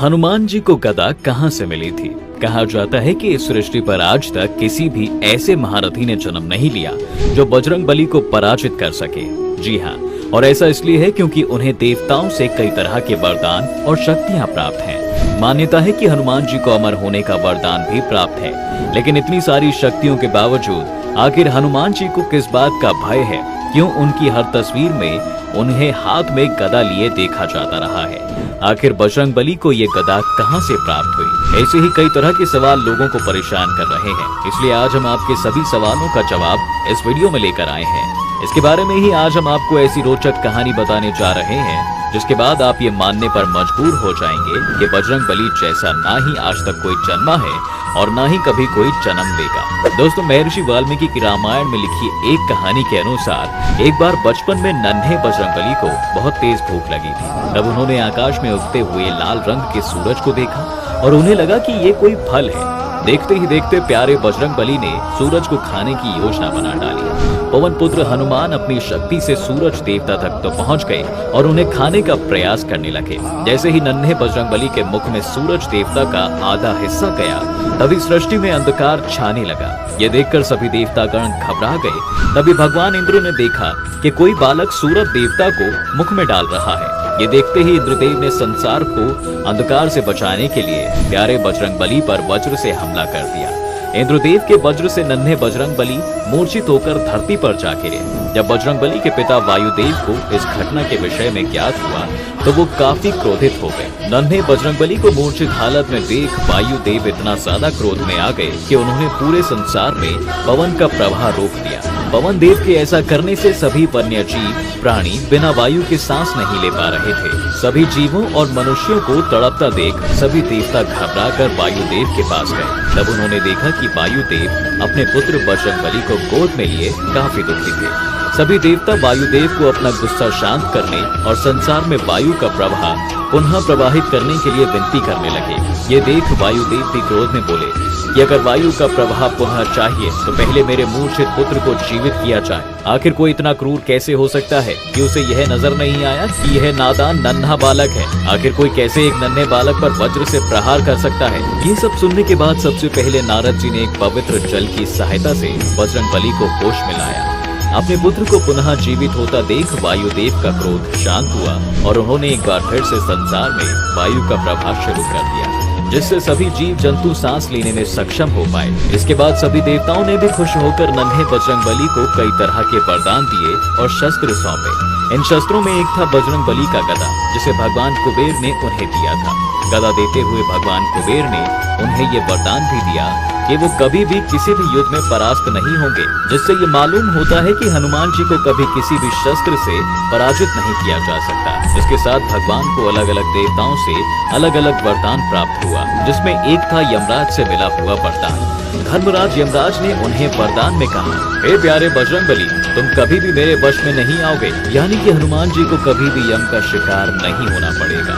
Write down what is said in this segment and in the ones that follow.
हनुमान जी को गदा कहां से मिली थी? कहा जाता है कि इस सृष्टि पर आज तक किसी भी ऐसे महारथी ने जन्म नहीं लिया जो बजरंगबली को पराजित कर सके। जी हाँ, और ऐसा इसलिए है क्योंकि उन्हें देवताओं से कई तरह के वरदान और शक्तियां प्राप्त हैं। मान्यता है कि हनुमान जी को अमर होने का वरदान भी प्राप्त है, लेकिन इतनी सारी शक्तियों के बावजूद आखिर हनुमान जी को किस बात का भय है? क्यों उनकी हर तस्वीर में उन्हें हाथ में गदा लिए देखा जाता रहा है? आखिर बजरंगबली को ये गदा कहां से प्राप्त हुई? ऐसे ही कई तरह के सवाल लोगों को परेशान कर रहे हैं, इसलिए आज हम आपके सभी सवालों का जवाब इस वीडियो में लेकर आए हैं। इसके बारे में ही आज हम आपको ऐसी रोचक कहानी बताने जा रहे हैं जिसके बाद आप ये मानने पर मजबूर हो जाएंगे कि बजरंगबली जैसा ना ही आज तक कोई जन्मा है और ना ही कभी कोई जन्म लेगा। दोस्तों, महर्षि वाल्मीकि की रामायण में लिखी एक कहानी के अनुसार एक बार बचपन में नन्हे बजरंगबली को बहुत तेज भूख लगी थी। तब उन्होंने आकाश में उगते हुए लाल रंग के सूरज को देखा और उन्हें लगा कि ये कोई फल है। देखते ही देखते प्यारे बजरंगबली ने सूरज को खाने की योजना बना डाली। पवन पुत्र हनुमान अपनी शक्ति से सूरज देवता तक तो पहुंच गए और उन्हें खाने का प्रयास करने लगे। जैसे ही नन्हे बजरंगबली के मुख में सूरज देवता का आधा हिस्सा गया, तभी सृष्टि में अंधकार छाने लगा। ये देखकर सभी देवतागण घबरा गए। तभी भगवान इंद्र ने देखा कि कोई बालक सूरज देवता को मुख में डाल रहा है। ये देखते ही इंद्रदेव ने संसार को अंधकार से बचाने के लिए प्यारे बजरंगबली पर वज्र से हमला कर दिया। इंद्रदेव के वज्र से नन्हे बजरंगबली मूर्छित होकर धरती पर जा गिरे। जब बजरंगबली के पिता वायुदेव को इस घटना के विषय में ज्ञात हुआ तो वो काफी क्रोधित हो गए। नन्हे बजरंगबली को मूर्छित हालत में देख वायुदेव इतना ज्यादा क्रोध में आ गए कि उन्होंने पूरे संसार में पवन का प्रवाह रोक दिया। पवन देव के ऐसा करने से सभी वन्य जीव प्राणी बिना वायु के सांस नहीं ले पा रहे थे। सभी जीवों और मनुष्यों को तड़पता देख सभी देवता घबराकर वायुदेव के पास गए। तब उन्होंने देखा कि वायुदेव अपने पुत्र बजरंगबली को गोद में लिए काफी दुखी थे। सभी देवता वायुदेव को अपना गुस्सा शांत करने और संसार में वायु का प्रवाह पुनः प्रवाहित करने के लिए विनती करने लगे। ये देख वायुदेव भी क्रोध में बोले कि अगर वायु का प्रवाह पुनः चाहिए तो पहले मेरे मूर्छित पुत्र को जीवित किया जाए। आखिर कोई इतना क्रूर कैसे हो सकता है कि उसे यह नजर नहीं आया कि यह नादान नन्हा बालक है? आखिर कोई कैसे एक नन्हे बालक पर वज्र से प्रहार कर सकता है? ये सब सुनने के बाद सबसे पहले नारद जी ने एक पवित्र जल की सहायता से बजरंगबली को होश में लाया। अपने पुत्र को पुनः जीवित होता देख वायुदेव का क्रोध शांत हुआ और उन्होंने एक बार फिर से संसार में वायु का प्रवाह शुरू कर दिया, जिससे सभी जीव जंतु सांस लेने में सक्षम हो पाए। इसके बाद सभी देवताओं ने भी खुश होकर नन्हे बजरंगबली को कई तरह के वरदान दिए और शस्त्र सौंपे। इन शस्त्रों में एक था बजरंगबली का गदा, जिसे भगवान कुबेर ने उन्हें दिया था। गदा देते हुए भगवान कुबेर ने उन्हें ये वरदान भी दिया कि वो कभी भी किसी भी युद्ध में परास्त नहीं होंगे, जिससे ये मालूम होता है कि हनुमान जी को कभी किसी भी शस्त्र से पराजित नहीं किया जा सकता। इसके साथ भगवान को अलग अलग देवताओं से अलग अलग वरदान प्राप्त हुआ, जिसमें एक था यमराज से मिला हुआ वरदान। धर्मराज यमराज ने उन्हें वरदान में कहा, हे प्यारे बजरंगबली, तुम कभी भी मेरे वश में नहीं आओगे, यानी कि हनुमान जी को कभी भी यम का शिकार नहीं होना पड़ेगा।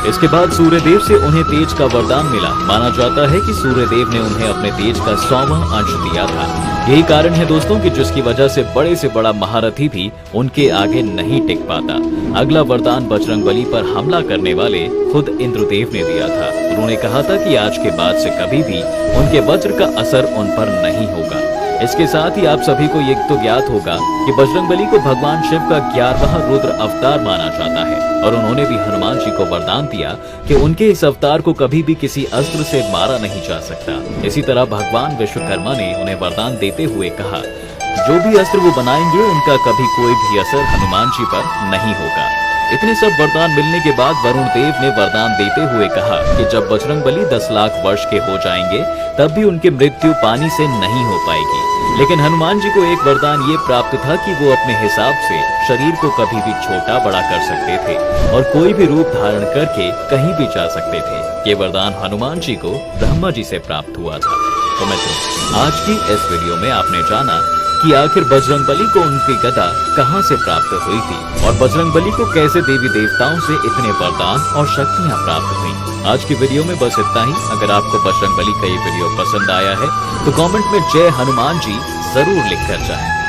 इसके बाद सूर्यदेव से उन्हें तेज का वरदान मिला। माना जाता है कि सूर्यदेव ने उन्हें अपने तेज का 100वां अंश दिया था। यही कारण है दोस्तों कि जिसकी वजह से बड़ा महारथी भी उनके आगे नहीं टिक पाता। अगला वरदान बजरंगबली पर हमला करने वाले खुद इंद्रदेव ने दिया था। उन्होंने कहा था कि आज के बाद से कभी भी उनके वज्र का असर उन पर नहीं होगा। इसके साथ ही आप सभी को ये तो ज्ञात होगा कि बजरंगबली को भगवान शिव का 11वां रुद्र अवतार माना जाता है और उन्होंने भी हनुमान जी को वरदान दिया कि उनके इस अवतार को कभी भी किसी अस्त्र से मारा नहीं जा सकता। इसी तरह भगवान विश्वकर्मा ने उन्हें वरदान देते हुए कहा, जो भी अस्त्र वो बनाएंगे उनका कभी कोई भी असर हनुमान जी पर नहीं होगा। इतने सब वरदान मिलने के बाद वरुण देव ने वरदान देते हुए कहा कि जब बजरंगबली 10 लाख वर्ष के हो जाएंगे तब भी उनकी मृत्यु पानी से नहीं हो पाएगी। लेकिन हनुमान जी को एक वरदान ये प्राप्त था कि वो अपने हिसाब से शरीर को कभी भी छोटा बड़ा कर सकते थे और कोई भी रूप धारण करके कहीं भी जा सकते थे। ये वरदान हनुमान जी को ब्रह्मा जी से प्राप्त हुआ था। तो मित्रों, आज की इस वीडियो में आपने जाना कि आखिर बजरंगबली को उनकी गदा कहां से प्राप्त हुई थी और बजरंगबली को कैसे देवी देवताओं से इतने वरदान और शक्तियां प्राप्त हुई। आज की वीडियो में बस इतना ही। अगर आपको बजरंगबली का ये वीडियो पसंद आया है तो कमेंट में जय हनुमान जी जरूर लिख कर जाएं।